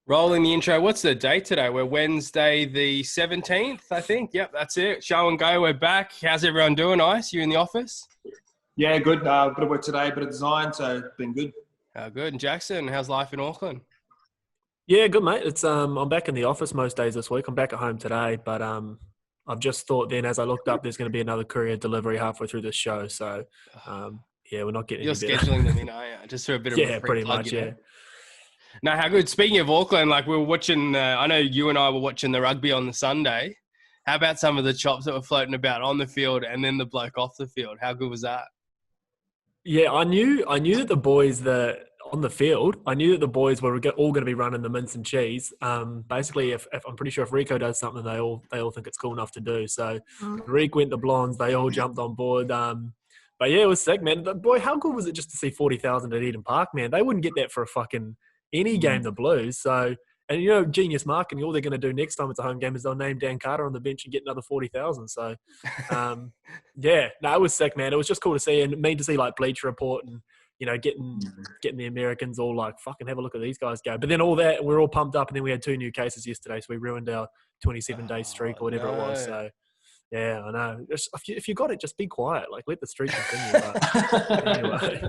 Rolling the intro. What's the date today? We're Wednesday the 17th, I think. Yep, that's it. Show and go. We're back. How's everyone doing? Ice, you in the office? Yeah, good. Bit of work today, bit of design, so been good. Good. And Jackson, how's life in Auckland? Yeah, good mate. It's I'm back in the office most days this week. I'm back at home today, but I've just thought then as I looked up, there's going to be another courier delivery halfway through this show. So yeah, we're not getting You're any better. scheduling them in, are you? Just for a bit of Yeah, a free pretty plug, much. you know? Yeah. No, how good. Speaking of Auckland, like we were watching, I know you and I were watching the rugby on the Sunday. How about some of the chops that were floating about on the field and then the bloke off the field? How good was that? Yeah, I knew that the boys that on the field, I knew that the boys were all going to be running the mince and cheese. Basically, if I'm pretty sure if Rico does something, they all think it's cool enough to do. So Rick went the blondes, they all jumped on board. But yeah, it was sick, man. But boy, how good was it just to see 40,000 at Eden Park, man? They wouldn't get that for a fucking any game, the Blues. So, and you know, genius marketing. All they're going to do next time it's a home game is they'll name Dan Carter on the bench and get another 40,000. So, yeah, no, it was sick, man. It was just cool to see, and me to see like Bleacher Report and you know getting the Americans all like fucking have a look at these guys go. But then all that we're all pumped up, and then we had 2 new cases yesterday, so we ruined our 27-day streak or whatever it was. So. Yeah, I know. If you got it, just be quiet. Like, let the streak continue. But anyway,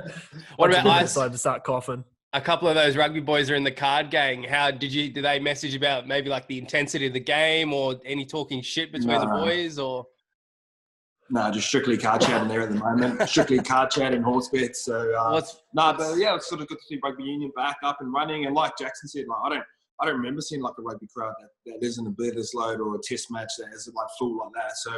What about I Ice? decided to start coughing. A couple of those rugby boys are in the card gang. How did they message about maybe like the intensity of the game or any talking shit between the boys or? No, just strictly card chatting there at the moment. Strictly card chat and horse bets. So but yeah, it's sort of good to see rugby union back up and running. And like Jackson said, like I don't remember seeing like a rugby crowd that isn't a Bledisloe load or a test match that isn't like full like that. So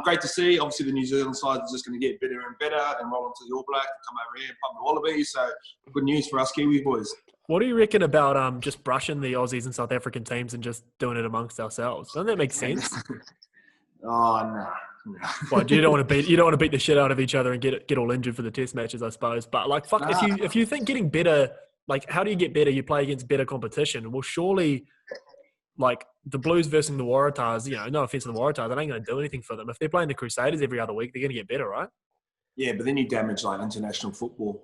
great to see. Obviously the New Zealand side is just going to get better and better and roll into the All Blacks and come over here and pump the Wallabies. So good news for us Kiwi boys. What do you reckon about just brushing the Aussies and South African teams and just doing it amongst ourselves? Doesn't that make sense? Oh no. Well, you don't want to beat the shit out of each other and get all injured for the test matches, I suppose. But like, fuck, if you think getting better. Like, how do you get better? You play against better competition. Well, surely, like, the Blues versus the Waratahs, you know, no offense to the Waratahs, that ain't going to do anything for them. If they're playing the Crusaders every other week, they're going to get better, right? Yeah, but then you damage, like, international football.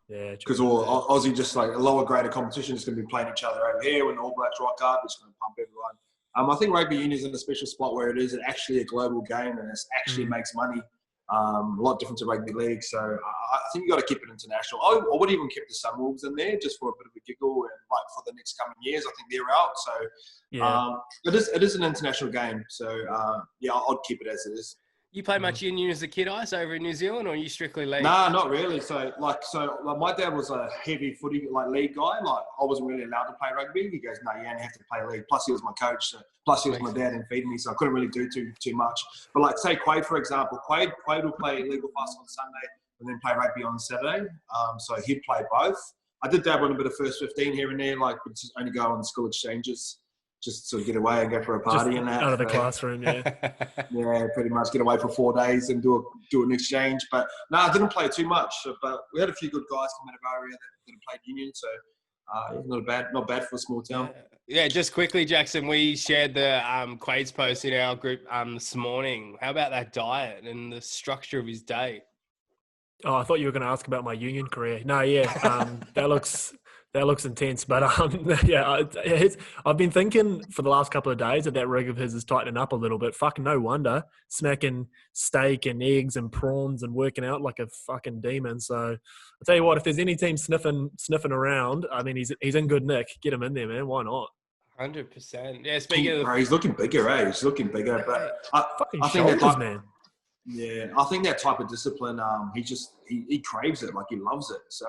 Yeah, because Aussie just, like, a lower grade of competition is going to be playing each other over here. When the All Blacks rock up, it's going to pump everyone. I think rugby union is in a special spot where it is actually a global game and it actually makes money. A lot different to rugby league, so I think you got to keep it international. I would even keep the Sunwolves in there just for a bit of a giggle and like for the next coming years. I think they're out, so yeah. It is an international game. So yeah, I'd keep it as it is. You play much union as a kid, Ice, over in New Zealand, or are you strictly league? Nah, not really. So my dad was a heavy footy league guy. Like I wasn't really allowed to play rugby. He goes, no, you only have to play league. Plus he was my coach. So, plus he was my dad and feeding me, so I couldn't really do too much. But like say Quade for example, Quade will play league or fast on Sunday and then play rugby on Saturday. So he'd play both. I did dabble in a bit of first 15 here and there, like but just only go on school exchanges. Just sort of get away and go for a party and that. Out of the classroom, yeah. Yeah, pretty much get away for 4 days and do an exchange. But no, I didn't play too much. But we had a few good guys from out of area that played union, so not bad for a small town. Yeah, just quickly, Jackson, we shared the Quade's post in our group this morning. How about that diet and the structure of his day? Oh, I thought you were going to ask about my union career. No, yeah, that looks intense, but yeah, I've been thinking for the last couple of days that rig of his is tightening up a little bit. Fucking no wonder, smacking steak and eggs and prawns and working out like a fucking demon. So I'll tell you what, if there's any team sniffing around, I mean, he's in good nick. Get him in there, man. Why not? 100%. Yeah, speaking of, he's looking bigger, eh? He's looking bigger, but I think shoulders, man. Yeah, I think that type of discipline, he craves it, like he loves it. So.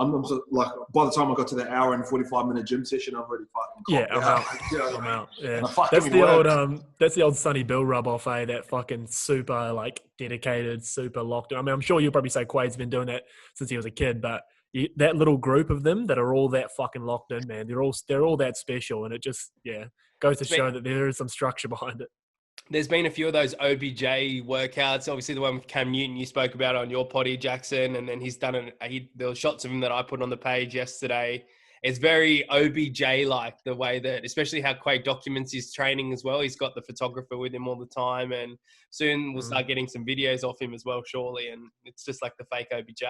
I'm like, by the time I got to the hour and 45-minute gym session, I've already fucking I'm out. Yeah, that's the old Sonny Bill rub off, eh? That fucking super like dedicated, super locked in. I mean, I'm sure you'll probably say Quade's been doing that since he was a kid, but that little group of them that are all that fucking locked in, man, they're all that special, and it just goes to show that there is some structure behind it. There's been a few of those OBJ workouts. Obviously, the one with Cam Newton you spoke about on your potty, Jackson, and then he's done it. There were shots of him that I put on the page yesterday. It's very OBJ-like, the way that, especially how Quade documents his training as well. He's got the photographer with him all the time, and soon we'll start getting some videos off him as well, surely. And it's just like the fake OBJ.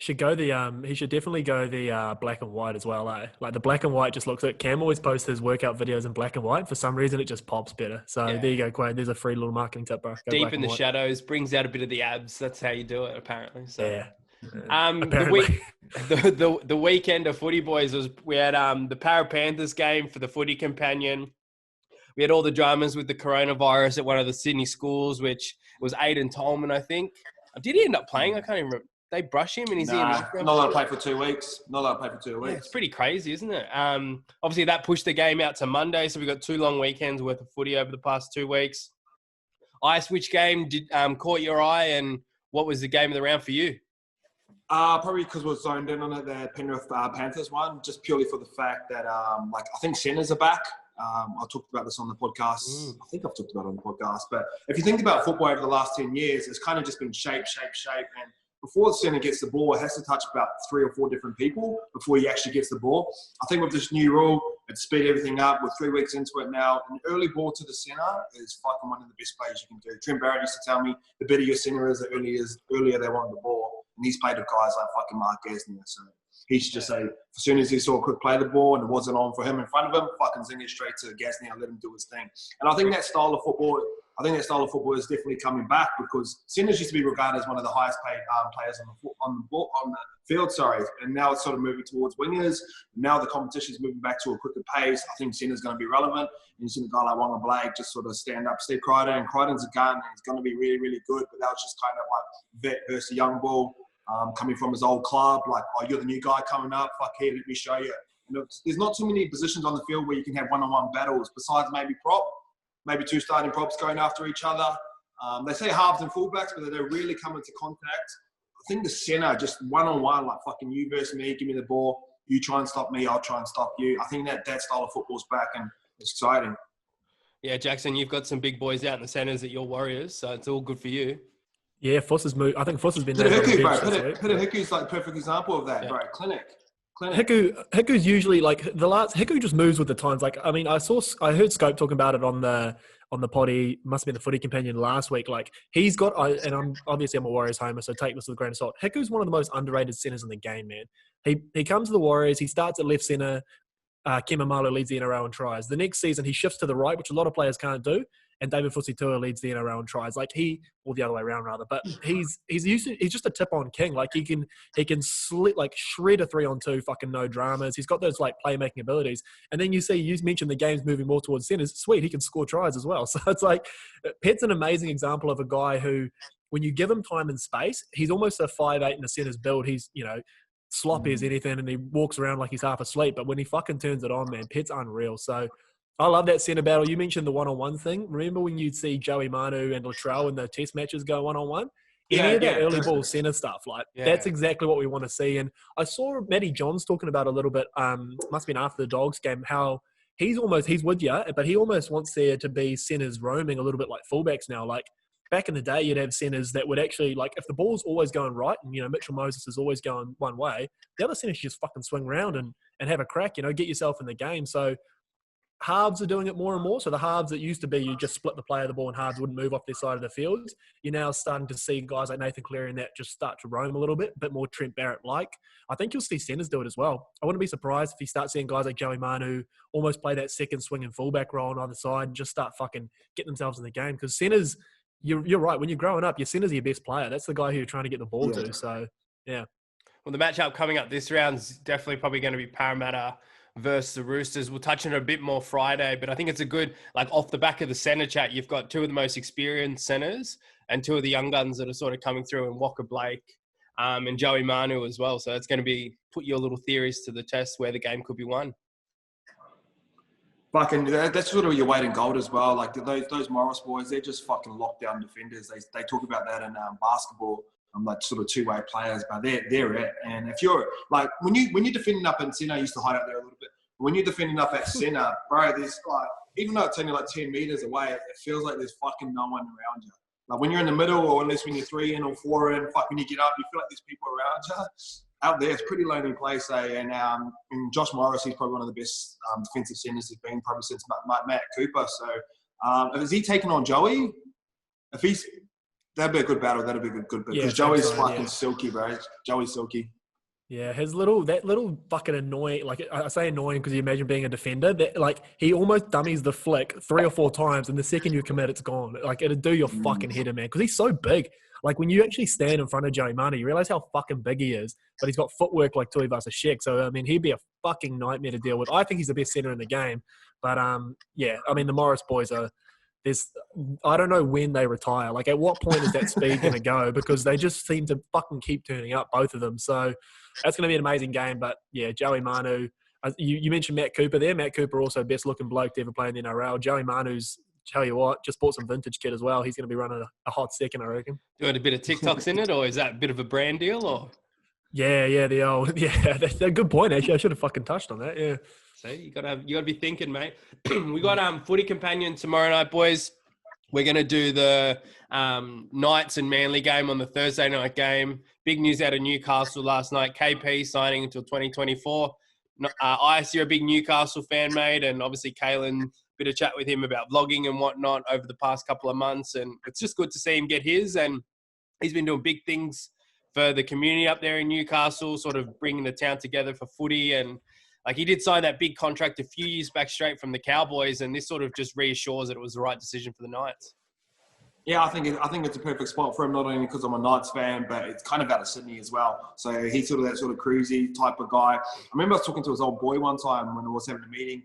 Should go he should definitely go the black and white as well, eh? Like the black and white just looks at Cam always posts his workout videos in black and white. For some reason it just pops better. So Yeah. there you go, Quade. There's a free little marketing tip, bro. Go Deep black in and the white. shadows, brings out a bit of the abs. That's how you do it, apparently. So Yeah. the week, the weekend of footy, boys, was we had the Para Panthers game for the Footy Companion. We had all the dramas with the coronavirus at one of the Sydney schools, which was Aiden Tolman, I think. Did he end up playing? I can't even remember. They brush him and he's in lockdown. Not allowed to play for 2 weeks. Not allowed to play for 2 weeks. Yeah, it's pretty crazy, isn't it? Obviously, that pushed the game out to Monday, so we got 2 long weekends worth of footy over the past 2 weeks. Ice, which game did caught your eye, and what was the game of the round for you? Probably because we're zoned in on it, the Penrith Panthers one, just purely for the fact that, I think centres are back. I talked about this on the podcast. I think I've talked about it on the podcast. But if you think about football over the last 10 years, it's kind of just been shape. And before the centre gets the ball, it has to touch about 3 or 4 different people before he actually gets the ball. I think with this new rule, it speed everything up. We're 3 weeks into it now. An early ball to the centre is fucking one of the best plays you can do. Trent Barrett used to tell me the better your centre is, the earlier they want the ball. And he's played with guys like fucking Mark Gasnier. So he should just say, as soon as he saw a quick play the ball and it wasn't on for him in front of him, fucking zing it straight to Gasnier and let him do his thing. And I think that style of football is definitely coming back because centers used to be regarded as one of the highest paid players on the field. And now it's sort of moving towards wingers. Now the competition is moving back to a quicker pace. I think center's going to be relevant. And you've seen a guy like Wonga Blake just sort of stand up, Steve Crichton. And Crichton's a gun and he's going to be really, really good. But that was just kind of like vet versus young bull. Coming from his old club, like, oh, you're the new guy coming up, fuck here, let me show you. And there's not too many positions on the field where you can have one-on-one battles besides maybe prop, maybe 2 starting props going after each other. They say halves and fullbacks, but they don't really come into contact. I think the centre, just one-on-one, like fucking you versus me, give me the ball, you try and stop me, I'll try and stop you. I think that style of football's back and it's exciting. Yeah, Jackson, you've got some big boys out in the centres at your Warriors, so it's all good for you. Yeah, Foss has moved. I think Foss has been Peter there. Hiku, Hiku's like a perfect example of that, bro. Clinic. Hiku's usually like Hiku just moves with the times. Like, I mean, I heard Scope talking about it on the potty, must have been the Footy Companion last week. Like, he's got, and I'm a Warriors homer, so take this with a grain of salt. Hiku's one of the most underrated centers in the game, man. He comes to the Warriors, he starts at left center. Kemba Malo leads the NRL in tries. The next season, he shifts to the right, which a lot of players can't do. And David Fusitua leads the NRL in tries. Like or the other way around rather. But he's just a tip-on king. Like he can shred a 3-on-2, fucking no dramas. He's got those like playmaking abilities. And then you mentioned the game's moving more towards centers. Sweet, he can score tries as well. So it's like Pet's an amazing example of a guy who, when you give him time and space, he's almost a 5'8" in the centers build. He's sloppy as anything, and he walks around like he's half asleep. But when he fucking turns it on, man, Pet's unreal. So I love that centre battle. You mentioned the one-on-one thing. Remember when you'd see Joey Manu and Latrell in the test matches go one-on-one? Any of that early ball centre stuff, that's exactly what we want to see. And I saw Matty Johns talking about a little bit, must have been after the Dogs game, how he's with you, but he almost wants there to be centres roaming a little bit like fullbacks now. Like, back in the day, you'd have centres that would actually, like, if the ball's always going right and, Mitchell Moses is always going one way, the other centres just fucking swing around and have a crack, get yourself in the game. So halves are doing it more and more. So the halves that used to be, you just split the play of the ball and halves wouldn't move off their side of the field. You're now starting to see guys like Nathan Cleary and that just start to roam a little bit more Trent Barrett-like. I think you'll see centres do it as well. I wouldn't be surprised if you start seeing guys like Joey Manu almost play that second swinging fullback role on either side and just start fucking getting themselves in the game. Because centres, you're right. When you're growing up, your centre's your best player. That's the guy who you're trying to get the ball to. So, yeah. Well, the matchup coming up this round's definitely probably going to be Parramatta versus the Roosters. We'll touch on it a bit more Friday, but I think it's a good, like, off the back of the centre chat, you've got 2 of the most experienced centres and 2 of the young guns that are sort of coming through, in Walker Blake and Joey Manu as well. So it's going to be put your little theories to the test where the game could be won. Fucking, that's sort of your weight in gold as well. Like those Morris boys, they're just fucking lockdown defenders. They talk about that in basketball. Like sort of 2-way players, but they're it. And if you're like when you're defending up in centre, I used to hide up there a little bit. When you're defending up at centre, bro, there's like, even though it's only like 10 meters away, it feels like there's fucking no one around you. Like when you're in the middle, or unless when you're 3 in or 4 in, when you get up, you feel like there's people around you. Out there, it's a pretty lonely place, eh? And Josh Morris, he's probably one of the best defensive centres he's been probably since Matt Cooper. So, is he taking on Joey? That'd be a good battle. That'd be a good battle. Yeah, Because I think Joey's so, fucking yeah. silky, bro. Joey's silky. Yeah, that little fucking annoying, like I say annoying because you imagine being a defender, that like he almost dummies the flick 3 or 4 times and the second you commit, it's gone. Like it'd do your fucking head in, man, because he's so big. Like when you actually stand in front of Joey Manu, you realize how fucking big he is, but he's got footwork like Tuivasa-Sheck. So, I mean, he'd be a fucking nightmare to deal with. I think he's the best center in the game. But, yeah, I mean, the Morris boys are – I don't know when they retire. Like, at what point is that speed going to go? Because they just seem to fucking keep turning up, both of them. So, that's going to be an amazing game. But, yeah, Joey Manu – you mentioned Matt Cooper there. Matt Cooper also best-looking bloke to ever play in the NRL. Joey Manu's – tell you what, just bought some vintage kit as well. He's going to be running a hot second, I reckon. Doing a bit of TikToks in it, or is that a bit of a brand deal? Or Yeah, that's a good point. Actually, I should have fucking touched on that. Yeah. see, you gotta be thinking, mate. We got Footy Companion tomorrow night, boys. We're gonna do the Knights and Manly game on the Thursday night game. Big news out of Newcastle last night. KP signing until 2024. Ice, you're a big Newcastle fan, mate, and obviously Kalen. Bit of chat with him about vlogging and whatnot over the past couple of months, and it's just good to see him get his. And he's been doing big things for the community up there in Newcastle, sort of bringing the town together for footy. And like he did sign that big contract a few years back straight from the Cowboys, and this sort of just reassures that it was the right decision for the Knights. Yeah, I think it's a perfect spot for him, not only because I'm a Knights fan, but it's kind of out of Sydney as well. So he's sort of that sort of cruisy type of guy. I remember I was talking to his old boy one time when I was having a meeting.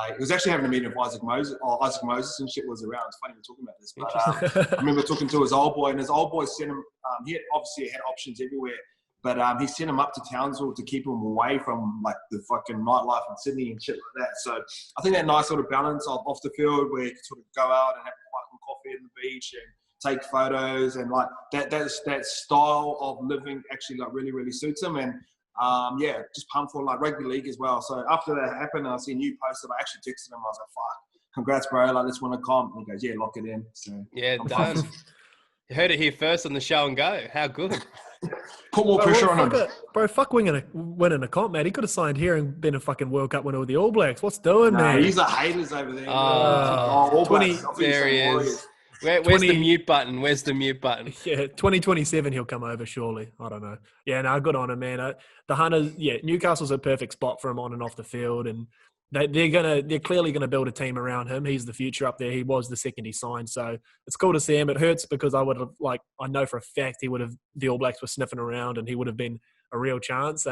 He was actually having a meeting with Isaac Moses and shit was around. It's funny we're talking about this. But I remember talking to his old boy, and his old boy sent him, he obviously had options everywhere, but he sent him up to Townsville to keep him away from like the fucking nightlife in Sydney and shit like that. So I think that nice sort of balance off the field where you can sort of go out and have a fucking coffee on the beach and take photos, and like that style of living actually like really, really suits him. And yeah, just pumped for like rugby league as well. So after that happened, I see a new post that I actually texted him. I was like, "Fuck, congrats, bro! Like, let's win a comp." And he goes, "Yeah, lock it in." So yeah, done. You heard it here first on the show and go. How good? Put more pressure on him, bro. Fuck winning a comp, man. He could have signed here and been a fucking World Cup winner with the All Blacks. What's doing, man? He's the haters over there. All Blacks. There he is. Where's the mute button? Where's the mute button? Yeah, 2027 he'll come over, surely. I don't know. Yeah, no, good on him, man. The Hunters, yeah, Newcastle's a perfect spot for him on and off the field, and they're clearly gonna build a team around him. He's the future up there. He was the second he signed, so it's cool to see him. It hurts because I know for a fact the All Blacks were sniffing around and he would have been a real chance.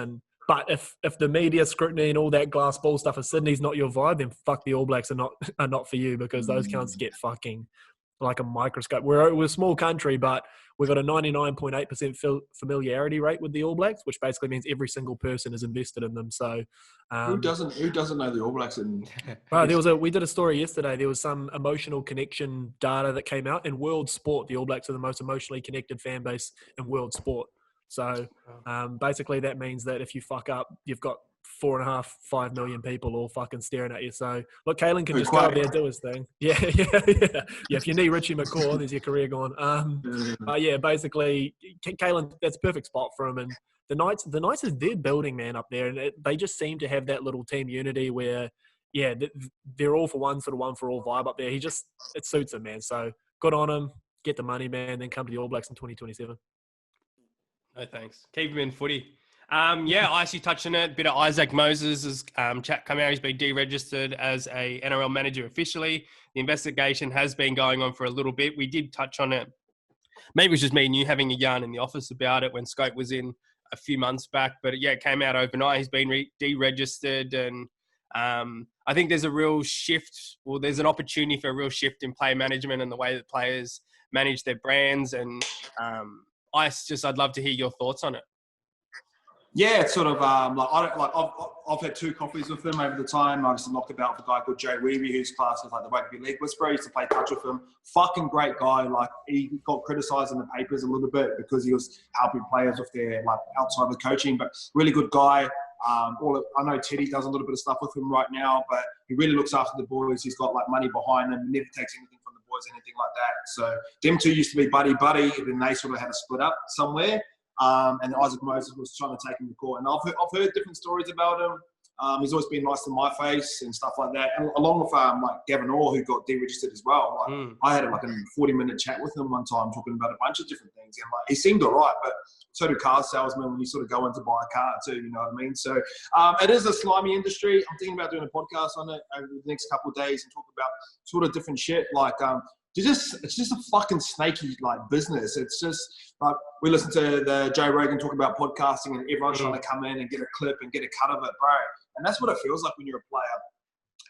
But if the media scrutiny and all that glass ball stuff of Sydney's not your vibe, then fuck the All Blacks are not for you, because those cunts get fucking like a microscope. We're a small country, but we've got a 99.8% familiarity rate with the All Blacks, which basically means every single person is invested in them. So, who doesn't know the All Blacks? We did a story yesterday. There was some emotional connection data that came out in world sport. The All Blacks are the most emotionally connected fan base in world sport. So, basically that means that if you fuck up, you've got 4.5 million people all fucking staring at you. So look, Kalen can just go out there and do his thing. Yeah. If you need Richie McCaw, there's your career gone. But yeah, basically, Kalen, that's a perfect spot for him. And the Knights is their building, man, up there, and they just seem to have that little team unity where, yeah, they're all for one, sort of one for all vibe up there. It suits him, man. So good on him. Get the money, man. Then come to the All Blacks in 2027. No thanks. Keep him in footy. Yeah, I actually touched on it. Bit of Isaac Moses' chat come out. He's been deregistered as a NRL manager officially. The investigation has been going on for a little bit. We did touch on it. Maybe it was just me and you having a yarn in the office about it when Scope was in a few months back. But yeah, it came out overnight. He's been deregistered, and I think there's a real shift. Well, there's an opportunity for a real shift in player management and the way that players manage their brands. And I'd love to hear your thoughts on it. Yeah, it's sort of I've had 2 coffees with him over the time. I used to knock about with a guy called Jay Weeby, who's classed as like the rugby league whisperer. I used to play touch with him. Fucking great guy. Like, he got criticised in the papers a little bit because he was helping players with their like outside of coaching, but really good guy. I know Teddy does a little bit of stuff with him right now, but he really looks after the boys. He's got like money behind him. He never takes anything from the boys, anything like that. So them two used to be buddy, then they sort of had a split up somewhere. And Isaac Moses was trying to take him to court. And I've heard different stories about him. He's always been nice to my face and stuff like that. And along with like Gavin Orr, who got deregistered as well. Like, I had like a 40-minute chat with him one time talking about a bunch of different things. And like, he seemed all right, but so do car salesmen when you sort of go in to buy a car too, you know what I mean? So it is a slimy industry. I'm thinking about doing a podcast on it over the next couple of days and talk about sort of different shit. Like, it's just a fucking snaky like business. It's just like we listen to the Joe Rogan talk about podcasting and everyone's trying to come in and get a clip and get a cut of it, bro. And that's what it feels like when you're a player.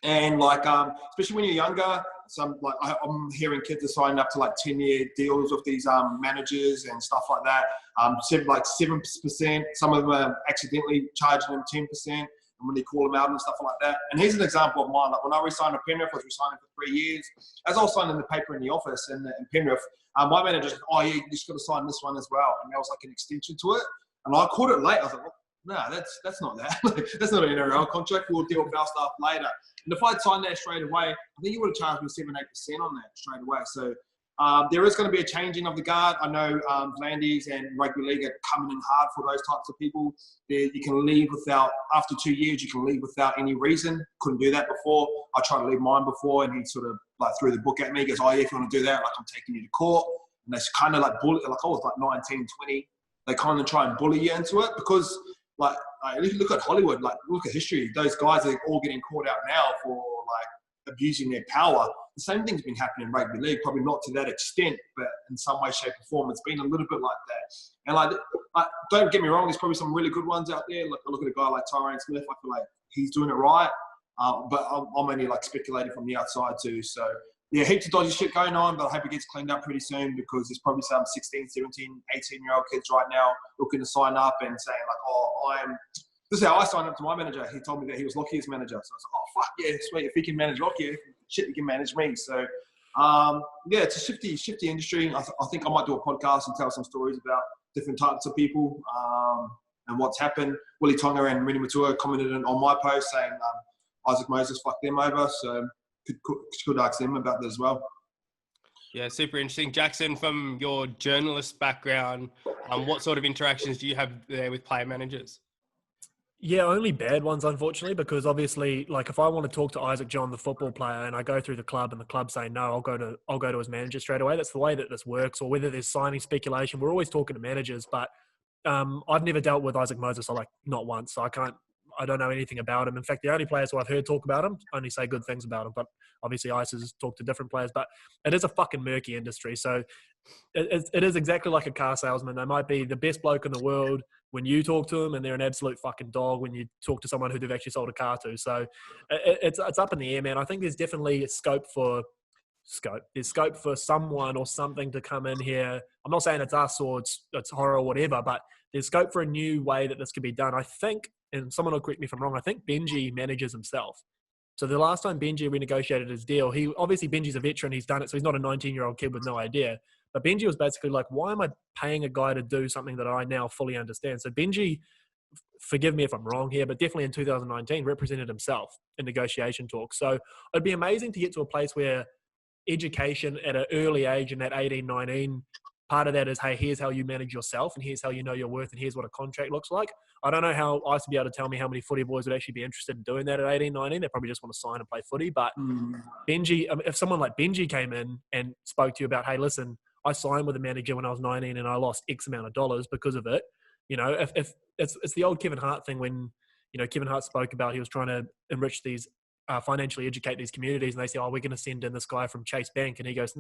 And like, especially when you're younger, some like I'm hearing kids are signing up to like 10-year deals with these managers and stuff like that. 7%. Some of them are accidentally charging them 10%. When they call them out and stuff like that. And here's an example of mine. Like when I re-signed with Penrith, I was re-signing for 3 years. As I was signing the paper in the office in Penrith, my manager said, oh, yeah, you just got to sign this one as well. And there was like an extension to it. And I caught it late. I was like, no, that's not that. That's not an NRL contract. We'll deal with our stuff later. And if I'd signed that straight away, I think you would have charged me 7-8% on that straight away. So there is going to be a changing of the guard. I know V'landys and Rugby League are coming in hard for those types of people. You can leave without, after 2 years, you can leave without any reason. Couldn't do that before. I tried to leave mine before and he sort of like threw the book at me. He goes, oh yeah, if you want to do that, like I'm taking you to court. And they kind of like bully, like I was like 19, 20. They kind of try and bully you into it because like if you look at Hollywood, like look at history, those guys are all getting caught out now for like abusing their power. The same thing's been happening in rugby league, probably not to that extent, but in some way, shape, or form, it's been a little bit like that. And like don't get me wrong, there's probably some really good ones out there. Like I look at a guy like Tyrone Smith, I feel like he's doing it right, but I'm only like speculating from the outside too. So yeah, heaps of dodgy shit going on, but I hope it gets cleaned up pretty soon because there's probably some 16, 17, 18-year-old kids right now looking to sign up and saying like, oh, this is how I signed up to my manager. He told me that he was Lockyer's manager. So I was like, oh, fuck yeah, sweet. If he can manage Lockyer, shit, he can manage me. So, yeah, it's a shifty industry. I think I might do a podcast and tell some stories about different types of people and what's happened. Willie Tonga and Rini Matua commented on my post saying Isaac Moses fucked them over. So could ask them about that as well. Yeah, super interesting. Jackson, from your journalist background, what sort of interactions do you have there with player managers? Yeah, only bad ones, unfortunately, because obviously, like if I want to talk to Isaac John, the football player, and I go through the club and the club say no, I'll go to his manager straight away. That's the way that this works. Or whether there's signing speculation, we're always talking to managers. But I've never dealt with Isaac Moses, so like not once. So I don't know anything about him. In fact, the only players who I've heard talk about him only say good things about him. But obviously, Ice has talked to different players. But it is a fucking murky industry. So it is exactly like a car salesman. They might be the best bloke in the world when you talk to them, and they're an absolute fucking dog when you talk to someone who they've actually sold a car to. So it's up in the air, man. I think there's definitely scope for someone or something to come in here. I'm not saying it's us or it's horror or whatever, but there's scope for a new way that this could be done. I think, and someone will correct me if I'm wrong, I think Benji manages himself. So the last time Benji renegotiated his deal, Benji's a veteran, he's done it, so he's not a 19-year-old kid with no idea. But Benji was basically like, why am I paying a guy to do something that I now fully understand? So Benji, forgive me if I'm wrong here, but definitely in 2019 represented himself in negotiation talks. So it'd be amazing to get to a place where education at an early age, in that 18, 19, part of that is, hey, here's how you manage yourself and here's how you know your worth and here's what a contract looks like. I don't know how I used to be able to tell me how many footy boys would actually be interested in doing that at 18, 19. They probably just want to sign and play footy. But Benji, if someone like Benji came in and spoke to you about, hey, listen, I signed with a manager when I was 19 and I lost X amount of dollars because of it. You know, if it's the old Kevin Hart thing when, you know, Kevin Hart spoke about he was trying to enrich these, financially educate these communities, and they say, oh, we're going to send in this guy from Chase Bank. And he goes,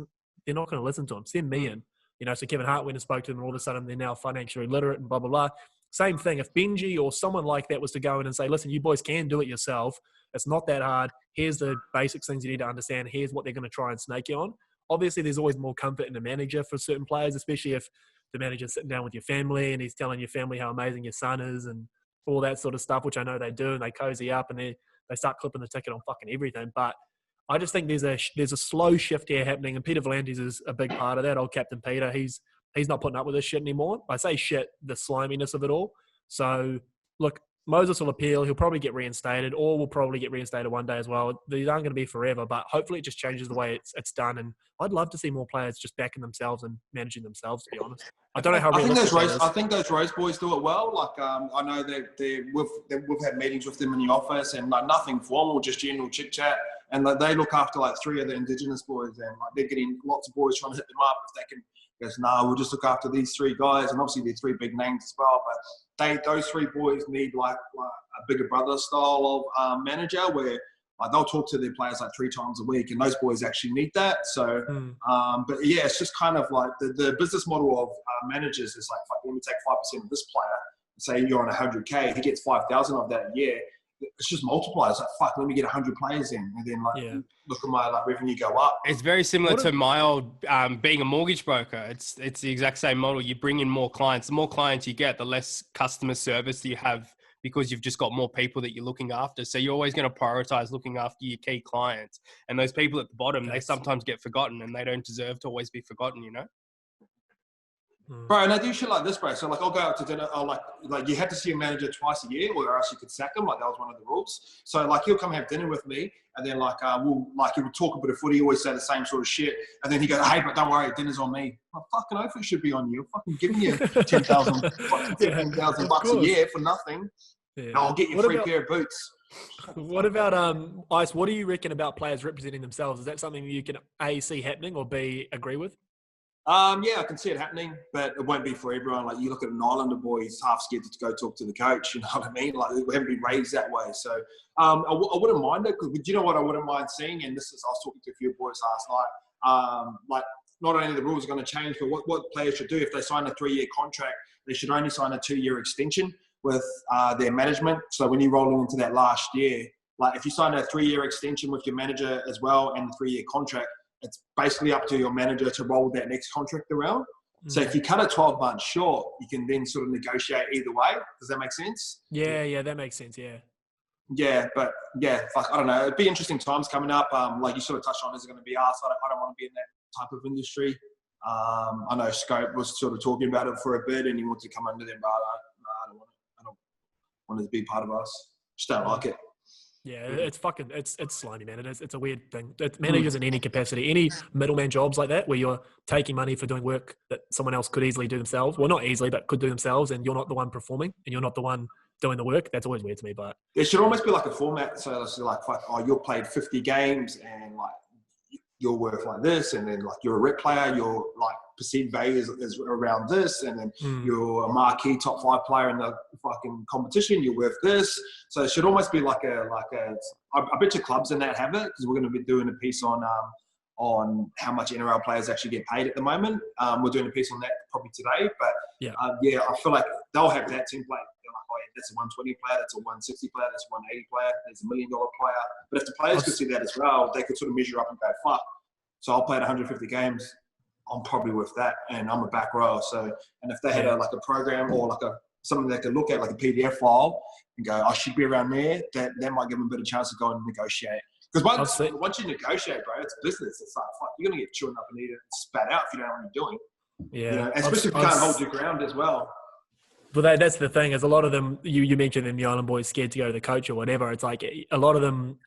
they're not going to listen to him. Send me in. You know, so Kevin Hart went and spoke to them and all of a sudden they're now financially literate and blah, blah, blah. Same thing. If Benji or someone like that was to go in and say, listen, you boys can do it yourself. It's not that hard. Here's the basic things you need to understand. Here's what they're going to try and snake you on. Obviously, there's always more comfort in a manager for certain players, especially if the manager's sitting down with your family and he's telling your family how amazing your son is and all that sort of stuff, which I know they do, and they cozy up and they start clipping the ticket on fucking everything. But I just think there's a slow shift here happening, and Peter V'landys is a big part of that. Old Captain Peter, he's not putting up with this shit anymore. I say shit, the sliminess of it all. So, look, Moses will appeal. He'll probably get reinstated, or will probably get reinstated one day as well. These aren't going to be forever, but hopefully it just changes the way it's done. And I'd love to see more players just backing themselves and managing themselves, to be honest. I don't know how realistic that is. I think those Rose boys do it well. Like I know we've had meetings with them in the office, and like nothing formal, just general chit chat. And like, they look after like 3 of the Indigenous boys, and like they're getting lots of boys trying to hit them up if they can. Goes, no, we'll just look after these 3 guys, and obviously they're 3 big names as well. But those 3 boys need like a bigger brother style of manager where like they'll talk to their players like 3 times a week, and those boys actually need that. So, but yeah, it's just kind of like the business model of managers is like, let me take 5% of this player. Say you're on 100K, he gets 5,000 of that a year. It's just multipliers. Like, fuck, let me get 100 players in, and then like look at my like revenue go up. It's very similar to my old being a mortgage broker. It's the exact same model. You bring in more clients. The more clients you get, the less customer service you have because you've just got more people that you're looking after. So you're always going to prioritize looking after your key clients. And those people at the bottom, they sometimes get forgotten, and they don't deserve to always be forgotten, you know? Bro, and I do shit like this, bro. So like, I'll go out to dinner. I'll like you had to see a manager twice a year, or else you could sack him. Like that was one of the rules. So like, he'll come have dinner with me, and then like he would talk a bit of footy. Always say the same sort of shit, and then he go, "Hey, but don't worry, dinner's on me." Well, fucking hopefully it should be on you. Fucking giving you 10,000 bucks a year for nothing. Yeah. And I'll get you a free pair of boots. What about Ice? What do you reckon about players representing themselves? Is that something you can A, see happening, or B, agree with? Yeah, I can see it happening, but it won't be for everyone. Like you look at an Islander boy, he's half scared to go talk to the coach. You know what I mean? Like we haven't been raised that way. So I wouldn't mind it. But you know what I wouldn't mind seeing? And I was talking to a few boys last night. Like not only the rules are going to change, but what players should do if they sign a 3-year contract, they should only sign a 2-year extension with their management. So when you're rolling into that last year, like if you sign a 3-year extension with your manager as well and the 3-year contract, it's basically up to your manager to roll that next contract around. So if you cut it 12 months short, you can then sort of negotiate either way. Does that make sense? Yeah, that makes sense. Yeah. Yeah, but yeah, I don't know. It'd be interesting times coming up. Like you sort of touched on, is it going to be us? I don't want to be in that type of industry. I know Scope was sort of talking about it for a bit, and he wanted to come under them, but I don't want it to be part of us. Just don't like it. Yeah, it's slimy, man. It's a weird thing. Managers in any capacity, any middleman jobs like that, where you're taking money for doing work that someone else could easily do themselves. Well, not easily, but could do themselves, and you're not the one performing, and you're not the one doing the work. That's always weird to me. But there should almost be like a format. So it's like, you're played 50 games, and like you're worth like this, and then like you're a rep player, your like perceived value is around this, and then you're a marquee top 5 player in the fucking competition, you're worth this. So it should almost be like I bet your clubs in that have it, because we're going to be doing a piece on how much NRL players actually get paid at the moment. We're doing a piece on that probably today, but I feel like they'll have that template. They're like, oh yeah, that's a 120 player, that's a 160 player, that's a 180 player, there's a $1 million player. But if the players could see that as well, they could sort of measure up and go, fuck. So I'll play 150 games. I'm probably with that, and I'm a back row. So, and if they had a program or something they could look at, like a PDF file, and go, I should be around there, that might give them a better chance to go and negotiate. Because once you negotiate, bro, it's business. It's like, fuck, you're going to get chewed up and eaten and spat out if you don't know what you're doing. Yeah. You know? Especially if you can't hold your ground as well. But that's the thing, is a lot of them, you mentioned in the Island Boys scared to go to the coach or whatever. It's like a lot of them,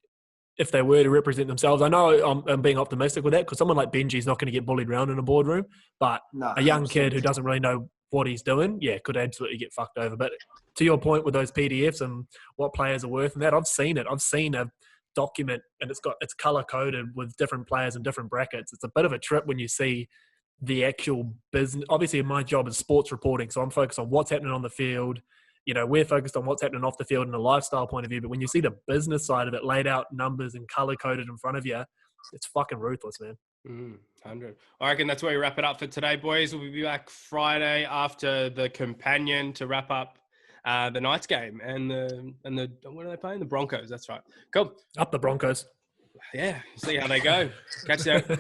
if they were to represent themselves, I know I'm being optimistic with that, because someone like Benji's not going to get bullied around in a boardroom, but a young kid who doesn't really know what he's doing, could absolutely get fucked over. But to your point with those PDFs and what players are worth and that, I've seen it. I've seen a document, and it's color coded with different players in different brackets. It's a bit of a trip when you see the actual business. Obviously, my job is sports reporting, so I'm focused on what's happening on the field. You know, we're focused on what's happening off the field in a lifestyle point of view. But when you see the business side of it laid out, numbers and color-coded in front of you, it's fucking ruthless, man. 100. I reckon that's where we wrap it up for today, boys. We'll be back Friday after the Companion to wrap up the Knights game. And the what are they playing? The Broncos. That's right. Cool. Up the Broncos. Yeah. See how they go. Catch you there.